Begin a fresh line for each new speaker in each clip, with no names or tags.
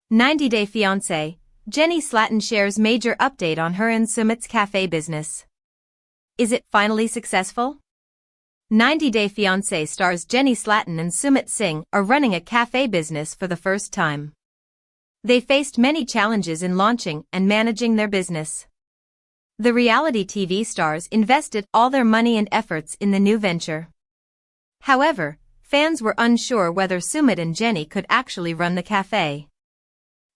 90-Day Fiancé, Jenny Slatten shares major update on her and Sumit's cafe business. Is it finally successful? 90-Day Fiancé stars Jenny Slatten and Sumit Singh are running a cafe business for the first time. They faced many challenges in launching and managing their business. The reality TV stars invested all their money and efforts in the new venture. However, fans were unsure whether Sumit and Jenny could actually run the cafe.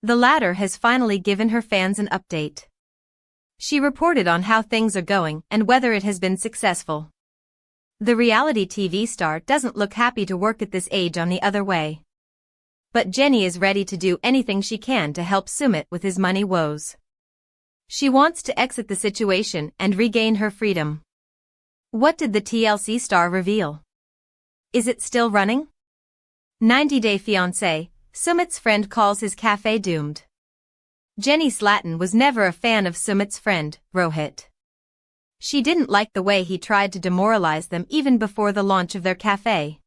The latter has finally given her fans an update. She reported on how things are going and whether it has been successful. The reality TV star doesn't look happy to work at this age on the other way. But Jenny is ready to do anything she can to help Sumit with his money woes. She wants to exit the situation and regain her freedom. What did the TLC star reveal? Is it still running? 90-Day Fiancé, Sumit's friend calls his cafe doomed. Jenny Slatten was never a fan of Sumit's friend, Rohit. She didn't like the way he tried to demoralize them even before the launch of their cafe.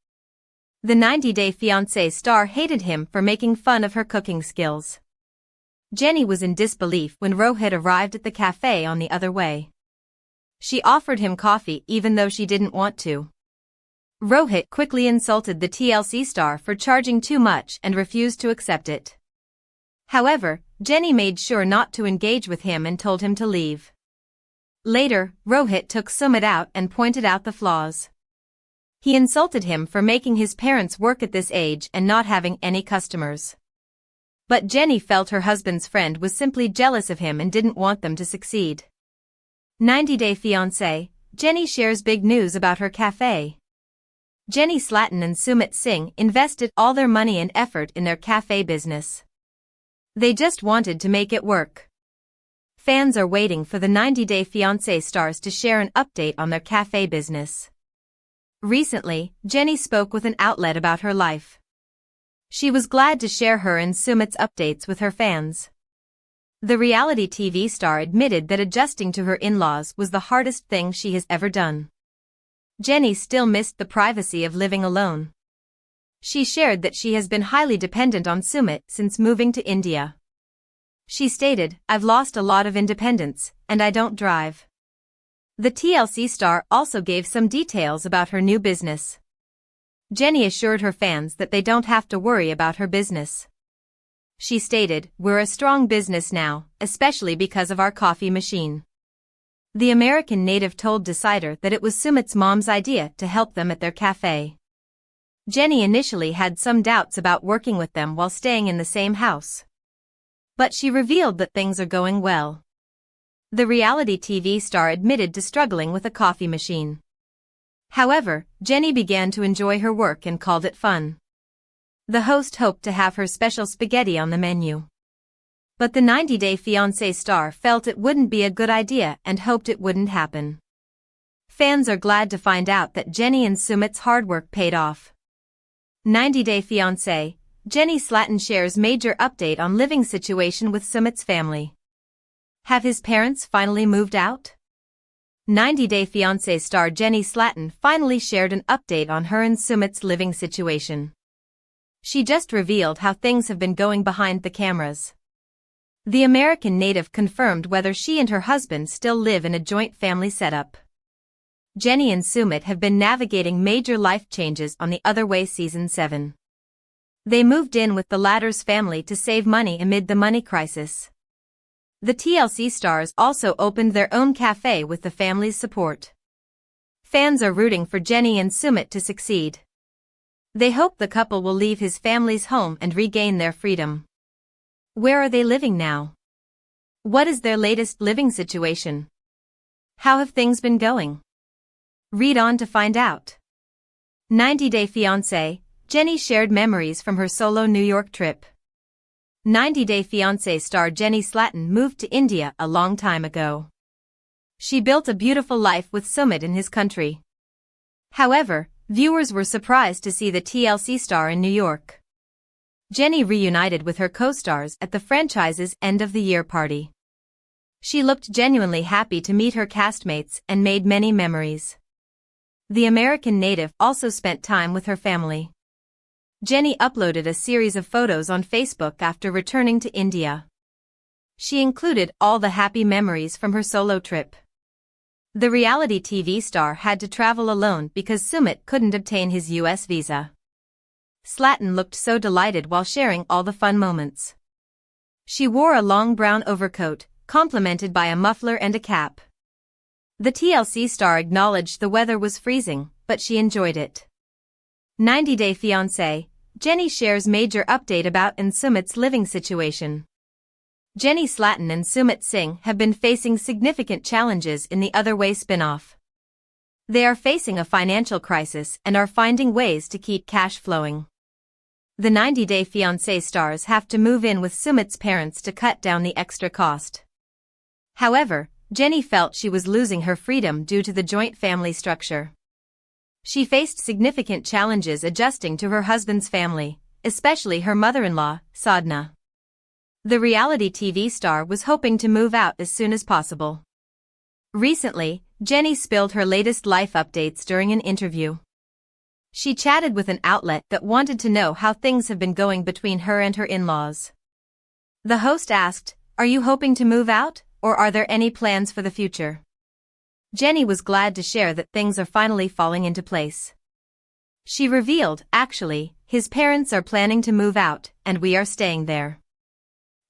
The 90-Day Fiancé star hated him for making fun of her cooking skills. Jenny was in disbelief when Rohit arrived at the cafe on the other way. She offered him coffee even though she didn't want to. Rohit quickly insulted the TLC star for charging too much and refused to accept it. However, Jenny made sure not to engage with him and told him to leave. Later, Rohit took Sumit out and pointed out the flaws. He insulted him for making his parents work at this age and not having any customers. But Jenny felt her husband's friend was simply jealous of him and didn't want them to succeed. 90-Day Fiancé, Jenny shares big news about her cafe. Jenny Slatten and Sumit Singh invested all their money and effort in their cafe business. They just wanted to make it work. Fans are waiting for the 90-Day Fiancé stars to share an update on their cafe business. Recently, Jenny spoke with an outlet about her life. She was glad to share her and Sumit's updates with her fans. The reality TV star admitted that adjusting to her in-laws was the hardest thing she has ever done. Jenny still missed the privacy of living alone. She shared that she has been highly dependent on Sumit since moving to India. She stated, "I've lost a lot of independence, and I don't drive." The TLC star also gave some details about her new business. Jenny assured her fans that they don't have to worry about her business. She stated, "We're a strong business now, especially because of our coffee machine." The American native told Decider that it was Sumit's mom's idea to help them at their cafe. Jenny initially had some doubts about working with them while staying in the same house. But she revealed that things are going well. The reality TV star admitted to struggling with a coffee machine. However, Jenny began to enjoy her work and called it fun. The host hoped to have her special spaghetti on the menu. But the 90-Day Fiancé star felt it wouldn't be a good idea and hoped it wouldn't happen. Fans are glad to find out that Jenny and Sumit's hard work paid off. 90-Day Fiancé, Jenny Slatten shares major update on living situation with Sumit's family. Have his parents finally moved out? 90-Day Fiancé star Jenny Slatten finally shared an update on her and Sumit's living situation. She just revealed how things have been going behind the cameras. The American native confirmed whether she and her husband still live in a joint family setup. Jenny and Sumit have been navigating major life changes on The Other Way Season 7. They moved in with the latter's family to save money amid the money crisis. The TLC stars also opened their own cafe with the family's support. Fans are rooting for Jenny and Sumit to succeed. They hope the couple will leave his family's home and regain their freedom. Where are they living now? What is their latest living situation? How have things been going? Read on to find out. 90-Day Fiancé, Jenny shared memories from her solo New York trip. 90-Day Fiancé star Jenny Slatten moved to India a long time ago. She built a beautiful life with Sumit in his country. However, viewers were surprised to see the TLC star in New York. Jenny reunited with her co-stars at the franchise's end-of-the-year party. She looked genuinely happy to meet her castmates and made many memories. The American native also spent time with her family. Jenny uploaded a series of photos on Facebook after returning to India. She included all the happy memories from her solo trip. The reality TV star had to travel alone because Sumit couldn't obtain his US visa. Slatten looked so delighted while sharing all the fun moments. She wore a long brown overcoat, complemented by a muffler and a cap. The TLC star acknowledged the weather was freezing, but she enjoyed it. 90-day fiancé, Jenny shares major update about and Sumit's living situation. Jenny Slatten and Sumit Singh have been facing significant challenges in the Other Way spin-off. They are facing a financial crisis and are finding ways to keep cash flowing. The 90-day fiancé stars have to move in with Sumit's parents to cut down the extra cost. However, Jenny felt she was losing her freedom due to the joint family structure. She faced significant challenges adjusting to her husband's family, especially her mother-in-law, Sadhna. The reality TV star was hoping to move out as soon as possible. Recently, Jenny spilled her latest life updates during an interview. She chatted with an outlet that wanted to know how things have been going between her and her in-laws. The host asked, "Are you hoping to move out, or are there any plans for the future?" Jenny was glad to share that things are finally falling into place. She revealed, "Actually, his parents are planning to move out, and we are staying there."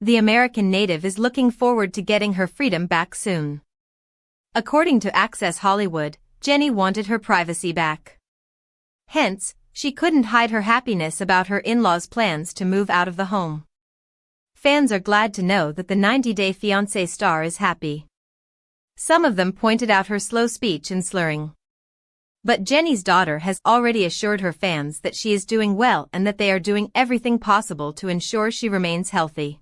The American native is looking forward to getting her freedom back soon. According to Access Hollywood, Jenny wanted her privacy back. Hence, she couldn't hide her happiness about her in-laws' plans to move out of the home. Fans are glad to know that the 90-day fiancé star is happy. Some of them pointed out her slow speech and slurring. But Jenny's daughter has already assured her fans that she is doing well and that they are doing everything possible to ensure she remains healthy.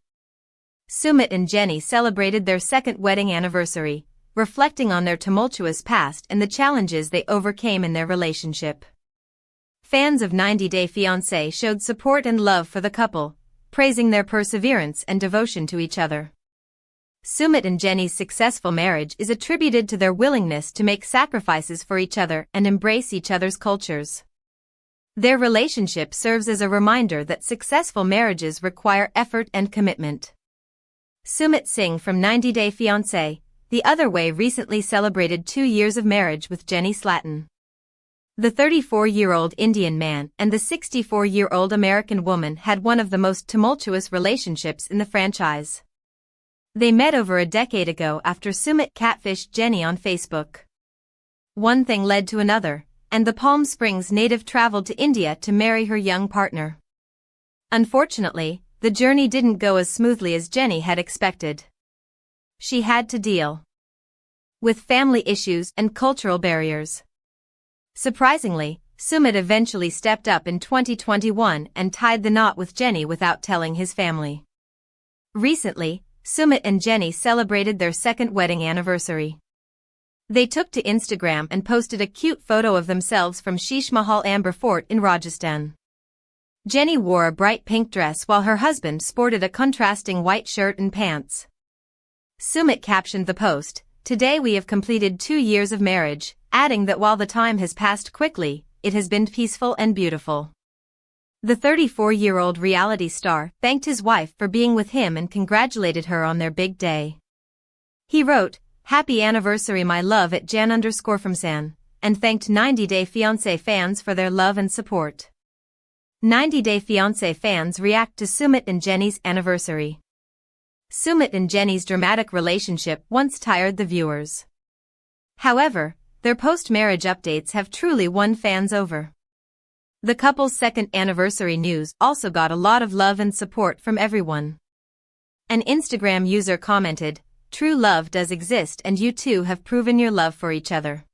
Sumit and Jenny celebrated their second wedding anniversary, reflecting on their tumultuous past and the challenges they overcame in their relationship. Fans of 90-day fiancé showed support and love for the couple, praising their perseverance and devotion to each other. Sumit and Jenny's successful marriage is attributed to their willingness to make sacrifices for each other and embrace each other's cultures. Their relationship serves as a reminder that successful marriages require effort and commitment. Sumit Singh from 90-day fiancé, The Other Way recently celebrated 2 years of marriage with Jenny Slatten. The 34-year-old Indian man and the 64-year-old American woman had one of the most tumultuous relationships in the franchise. They met over a decade ago after Sumit catfished Jenny on Facebook. One thing led to another, and the Palm Springs native traveled to India to marry her young partner. Unfortunately, the journey didn't go as smoothly as Jenny had expected. She had to deal with family issues and cultural barriers. Surprisingly, Sumit eventually stepped up in 2021 and tied the knot with Jenny without telling his family. Recently, Sumit and Jenny celebrated their second wedding anniversary. They took to Instagram and posted a cute photo of themselves from Sheesh Mahal Amber Fort in Rajasthan. Jenny wore a bright pink dress while her husband sported a contrasting white shirt and pants. Sumit captioned the post, "Today we have completed 2 years of marriage," adding that while the time has passed quickly, it has been peaceful and beautiful. The 34-year-old reality star thanked his wife for being with him and congratulated her on their big day. He wrote, "Happy anniversary my love at Jan_from_San," and thanked 90-day fiancé fans for their love and support. 90-day fiancé fans react to Sumit and Jenny's anniversary. Sumit and Jenny's dramatic relationship once tired the viewers. However, their post-marriage updates have truly won fans over. The couple's second anniversary news also got a lot of love and support from everyone. An Instagram user commented, "True love does exist and you two have proven your love for each other."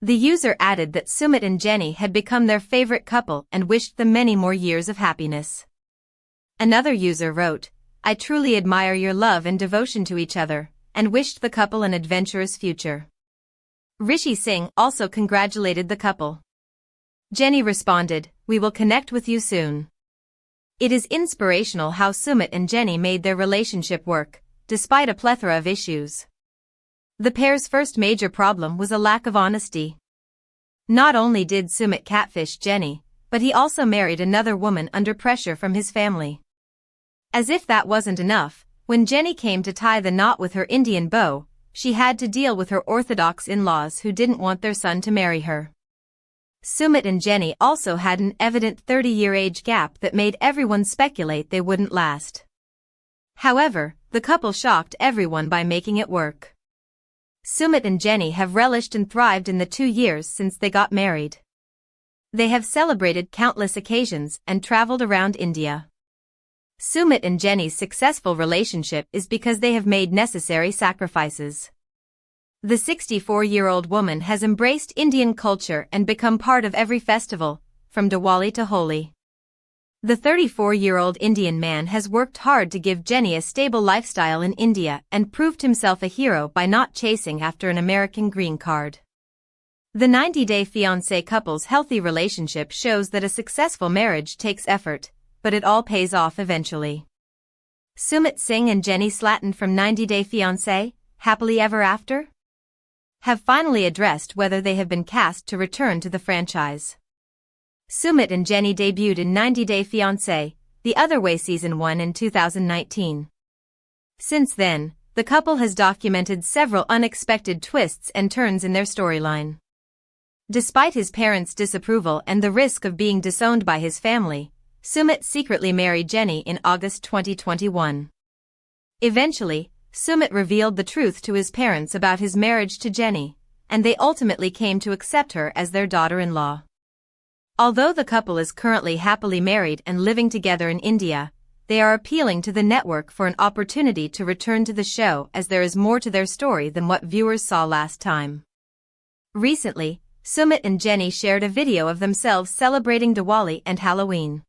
The user added that Sumit and Jenny had become their favorite couple and wished them many more years of happiness. Another user wrote, "I truly admire your love and devotion to each other, and wished the couple an adventurous future." Rishi Singh also congratulated the couple. Jenny responded, "We will connect with you soon." It is inspirational how Sumit and Jenny made their relationship work, despite a plethora of issues. The pair's first major problem was a lack of honesty. Not only did Sumit catfish Jenny, but he also married another woman under pressure from his family. As if that wasn't enough, when Jenny came to tie the knot with her Indian beau, she had to deal with her orthodox in-laws who didn't want their son to marry her. Sumit and Jenny also had an evident 30-year age gap that made everyone speculate they wouldn't last. However, the couple shocked everyone by making it work. Sumit and Jenny have relished and thrived in the 2 years since they got married. They have celebrated countless occasions and traveled around India. Sumit and Jenny's successful relationship is because they have made necessary sacrifices. The 64-year-old woman has embraced Indian culture and become part of every festival, from Diwali to Holi. The 34-year-old Indian man has worked hard to give Jenny a stable lifestyle in India and proved himself a hero by not chasing after an American green card. The 90-day fiancé couple's healthy relationship shows that a successful marriage takes effort, but it all pays off eventually. Sumit Singh and Jenny Slatten from 90-Day Fiancé, Happily Ever After, have finally addressed whether they have been cast to return to the franchise. Sumit and Jenny debuted in 90-Day Fiancé, The Other Way Season 1 in 2019. Since then, the couple has documented several unexpected twists and turns in their storyline. Despite his parents' disapproval and the risk of being disowned by his family, Sumit secretly married Jenny in August 2021. Eventually, Sumit revealed the truth to his parents about his marriage to Jenny, and they ultimately came to accept her as their daughter-in-law. Although the couple is currently happily married and living together in India, they are appealing to the network for an opportunity to return to the show as there is more to their story than what viewers saw last time. Recently, Sumit and Jenny shared a video of themselves celebrating Diwali and Halloween.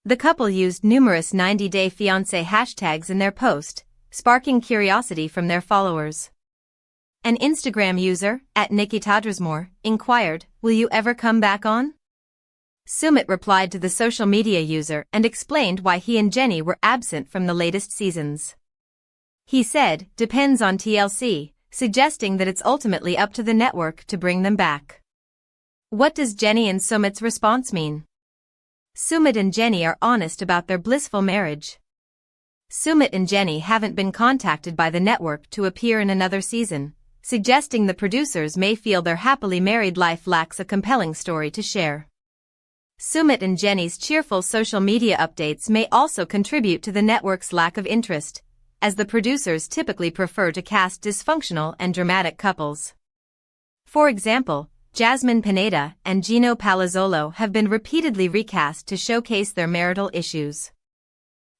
The couple used numerous 90-Day Fiancé hashtags in their post, sparking curiosity from their followers. An Instagram user, @NikitaDrasmore, inquired, "Will you ever come back on?" Sumit replied to the social media user and explained why he and Jenny were absent from the latest seasons. He said, "Depends on TLC," suggesting that it's ultimately up to the network to bring them back. What does Jenny and Sumit's response mean? Sumit and Jenny are honest about their blissful marriage. Sumit and Jenny haven't been contacted by the network to appear in another season, suggesting the producers may feel their happily married life lacks a compelling story to share. Sumit and Jenny's cheerful social media updates may also contribute to the network's lack of interest, as the producers typically prefer to cast dysfunctional and dramatic couples. For example, Jasmine Pineda and Gino Palazzolo have been repeatedly recast to showcase their marital issues.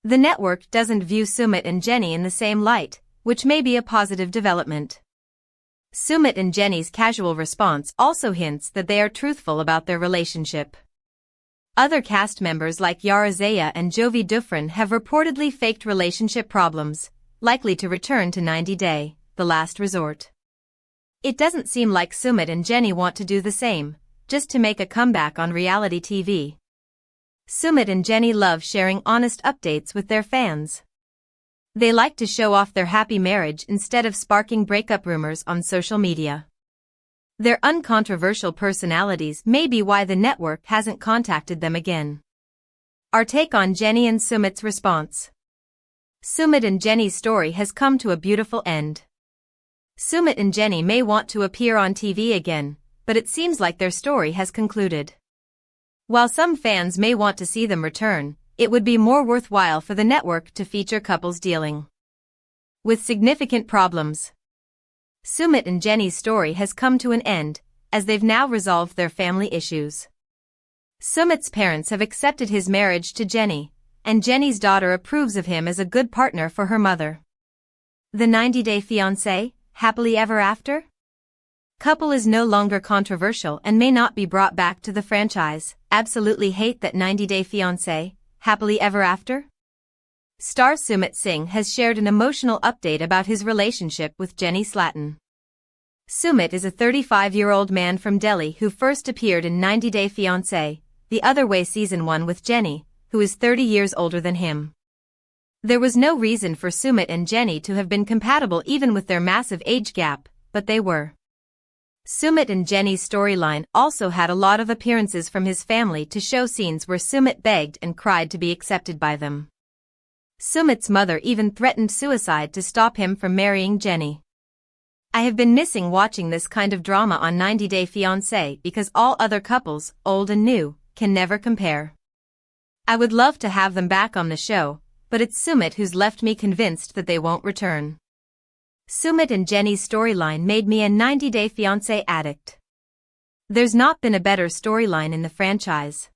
The network doesn't view Sumit and Jenny in the same light, which may be a positive development. Sumit and Jenny's casual response also hints that they are truthful about their relationship. Other cast members like Yara Zaya and Jovi Dufresne have reportedly faked relationship problems, likely to return to 90-Day, the last resort. It doesn't seem like Sumit and Jenny want to do the same, just to make a comeback on reality TV. Sumit and Jenny love sharing honest updates with their fans. They like to show off their happy marriage instead of sparking breakup rumors on social media. Their uncontroversial personalities may be why the network hasn't contacted them again. Our take on Jenny and Sumit's response. Sumit and Jenny's story has come to a beautiful end. Sumit and Jenny may want to appear on TV again, but it seems like their story has concluded. While some fans may want to see them return, it would be more worthwhile for the network to feature couples dealing with significant problems. Sumit and Jenny's story has come to an end, as they've now resolved their family issues. Sumit's parents have accepted his marriage to Jenny, and Jenny's daughter approves of him as a good partner for her mother. The 90-Day Fiancé, Happily Ever After? Couple is no longer controversial and may not be brought back to the franchise. Absolutely hate that 90-Day Fiancé, Happily Ever After? Star Sumit Singh has shared an emotional update about his relationship with Jenny Slatten. Sumit is a 35-year-old man from Delhi who first appeared in 90-Day Fiancé, The Other Way Season 1 with Jenny, who is 30 years older than him. There was no reason for Sumit and Jenny to have been compatible even with their massive age gap, but they were. Sumit and Jenny's storyline also had a lot of appearances from his family to show scenes where Sumit begged and cried to be accepted by them. Sumit's mother even threatened suicide to stop him from marrying Jenny. I have been missing watching this kind of drama on 90 Day Fiancé because all other couples, old and new, can never compare. I would love to have them back on the show, but it's Sumit who's left me convinced that they won't return. Sumit and Jenny's storyline made me a 90 Day Fiancé addict. There's not been a better storyline in the franchise.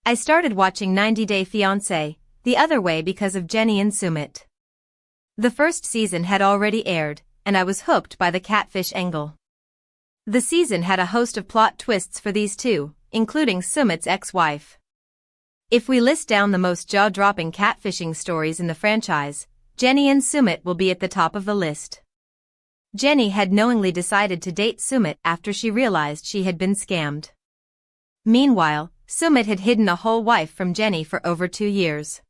I started watching 90 Day Fiancé the other way because of Jenny and Sumit. The first season had already aired, and I was hooked by the catfish angle. The season had a host of plot twists for these two, including Sumit's ex-wife. If we list down the most jaw-dropping catfishing stories in the franchise, Jenny and Sumit will be at the top of the list. Jenny had knowingly decided to date Sumit after she realized she had been scammed. Meanwhile, Sumit had hidden a whole wife from Jenny for over 2 years.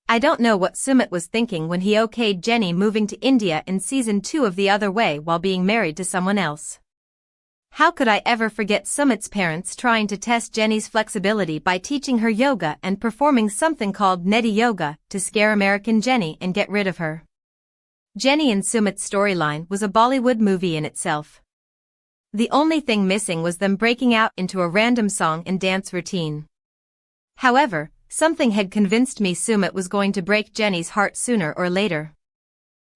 I don't know what Sumit was thinking when he okayed Jenny moving to India in season 2 of The Other Way while being married to someone else. How could I ever forget Sumit's parents trying to test Jenny's flexibility by teaching her yoga and performing something called Neti Yoga to scare American Jenny and get rid of her. Jenny and Sumit's storyline was a Bollywood movie in itself. The only thing missing was them breaking out into a random song and dance routine. However, something had convinced me Sumit was going to break Jenny's heart sooner or later.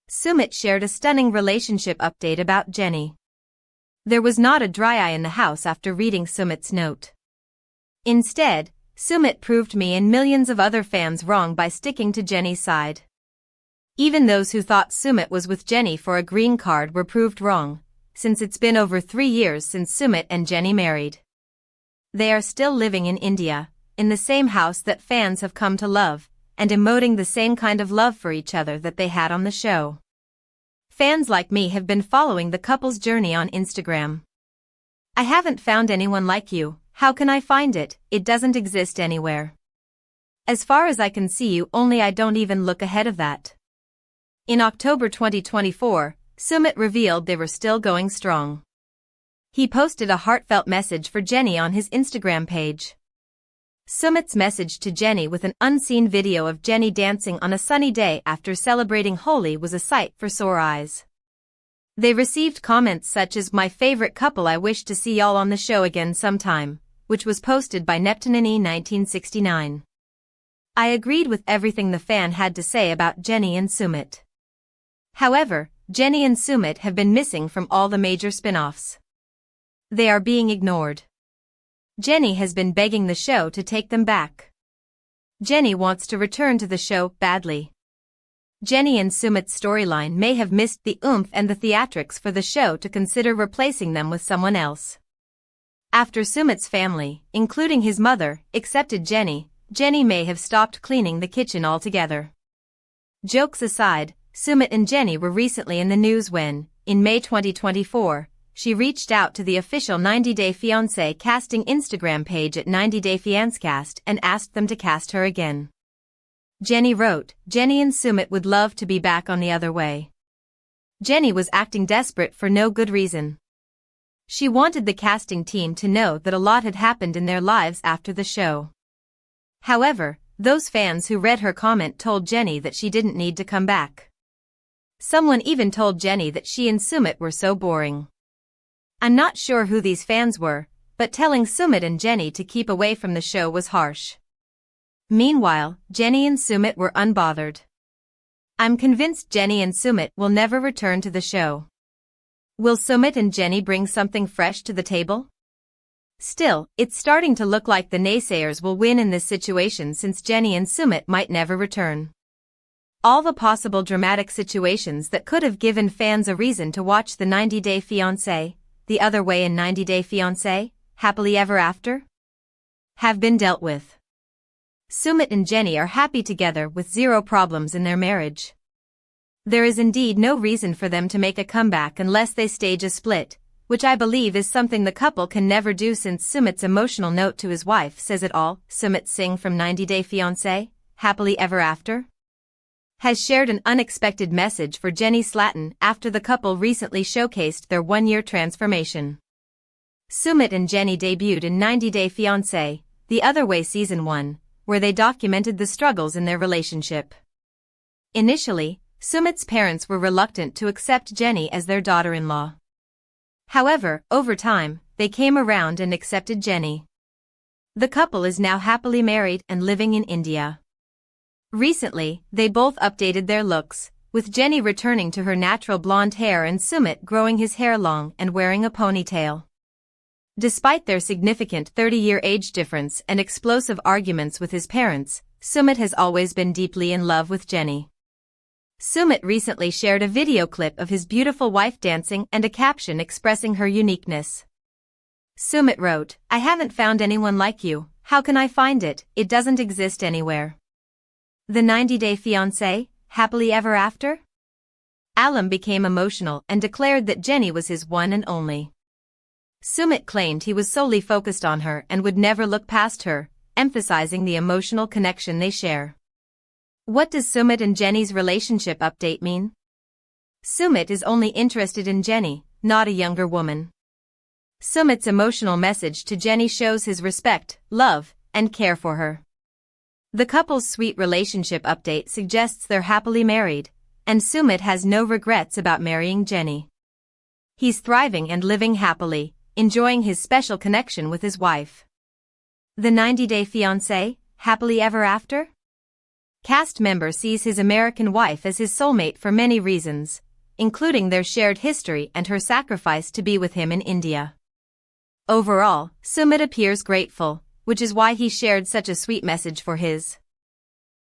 Sumit shared a stunning relationship update about Jenny. There was not a dry eye in the house after reading Sumit's note. Instead, Sumit proved me and millions of other fans wrong by sticking to Jenny's side. Even those who thought Sumit was with Jenny for a green card were proved wrong, since it's been over 3 years since Sumit and Jenny married. They are still living in India, in the same house that fans have come to love, and emoting the same kind of love for each other that they had on the show. Fans like me have been following the couple's journey on Instagram. I haven't found anyone like you. How can I find it? It doesn't exist anywhere. As far as I can see you only I don't even look ahead of that. In October 2024, Sumit revealed they were still going strong. He posted a heartfelt message for Jenny on his Instagram page. Sumit's message to Jenny with an unseen video of Jenny dancing on a sunny day after celebrating Holi was a sight for sore eyes. They received comments such as "My favorite couple, I wish to see y'all on the show again sometime," which was posted by Neptunini 1969. I agreed with everything the fan had to say about Jenny and Sumit. However, Jenny and Sumit have been missing from all the major spin-offs. They are being ignored. Jenny has been begging the show to take them back. Jenny wants to return to the show badly. Jenny and Sumit's storyline may have missed the oomph and the theatrics for the show to consider replacing them with someone else. After Sumit's family, including his mother, accepted Jenny, Jenny may have stopped cleaning the kitchen altogether. Jokes aside, Sumit and Jenny were recently in the news when, in May 2024, she reached out to the official 90 Day Fiancé casting Instagram page at 90 Day Fiancecast and asked them to cast her again. Jenny wrote, "Jenny and Sumit would love to be back on The Other Way." Jenny was acting desperate for no good reason. She wanted the casting team to know that a lot had happened in their lives after the show. However, those fans who read her comment told Jenny that she didn't need to come back. Someone even told Jenny that she and Sumit were so boring. I'm not sure who these fans were, but telling Sumit and Jenny to keep away from the show was harsh. Meanwhile, Jenny and Sumit were unbothered. I'm convinced Jenny and Sumit will never return to the show. Will Sumit and Jenny bring something fresh to the table? Still, it's starting to look like the naysayers will win in this situation since Jenny and Sumit might never return. All the possible dramatic situations that could have given fans a reason to watch the 90 Day Fiancé, The Other Way and 90 Day Fiancé, Happily Ever After, have been dealt with. Sumit and Jenny are happy together with zero problems in their marriage. There is indeed no reason for them to make a comeback unless they stage a split, which I believe is something the couple can never do since Sumit's emotional note to his wife says it all. Sumit Singh from 90 Day Fiancé, Happily Ever After. has shared an unexpected message for Jenny Slatten after the couple recently showcased their one-year transformation. Sumit and Jenny debuted in 90 Day Fiancé, The Other Way Season 1, where they documented the struggles in their relationship. Initially, Sumit's parents were reluctant to accept Jenny as their daughter-in-law. However, over time, they came around and accepted Jenny. The couple is now happily married and living in India. Recently, they both updated their looks, with Jenny returning to her natural blonde hair and Sumit growing his hair long and wearing a ponytail. Despite their significant 30-year age difference and explosive arguments with his parents, Sumit has always been deeply in love with Jenny. Sumit recently shared a video clip of his beautiful wife dancing and a caption expressing her uniqueness. Sumit wrote, "I haven't found anyone like you, how can I find it, it doesn't exist anywhere." The 90 Day Fiancé, happily ever after? Alam became emotional and declared that Jenny was his one and only. Sumit claimed he was solely focused on her and would never look past her, emphasizing the emotional connection they share. What does Sumit and Jenny's relationship update mean? Sumit is only interested in Jenny, not a younger woman. Sumit's emotional message to Jenny shows his respect, love, and care for her. The couple's sweet relationship update suggests they're happily married, and Sumit has no regrets about marrying Jenny. He's thriving and living happily, enjoying his special connection with his wife. The 90 Day Fiancé, happily ever after? Cast member sees his American wife as his soulmate for many reasons, including their shared history and her sacrifice to be with him in India. Overall, Sumit appears grateful, which is why he shared such a sweet message for his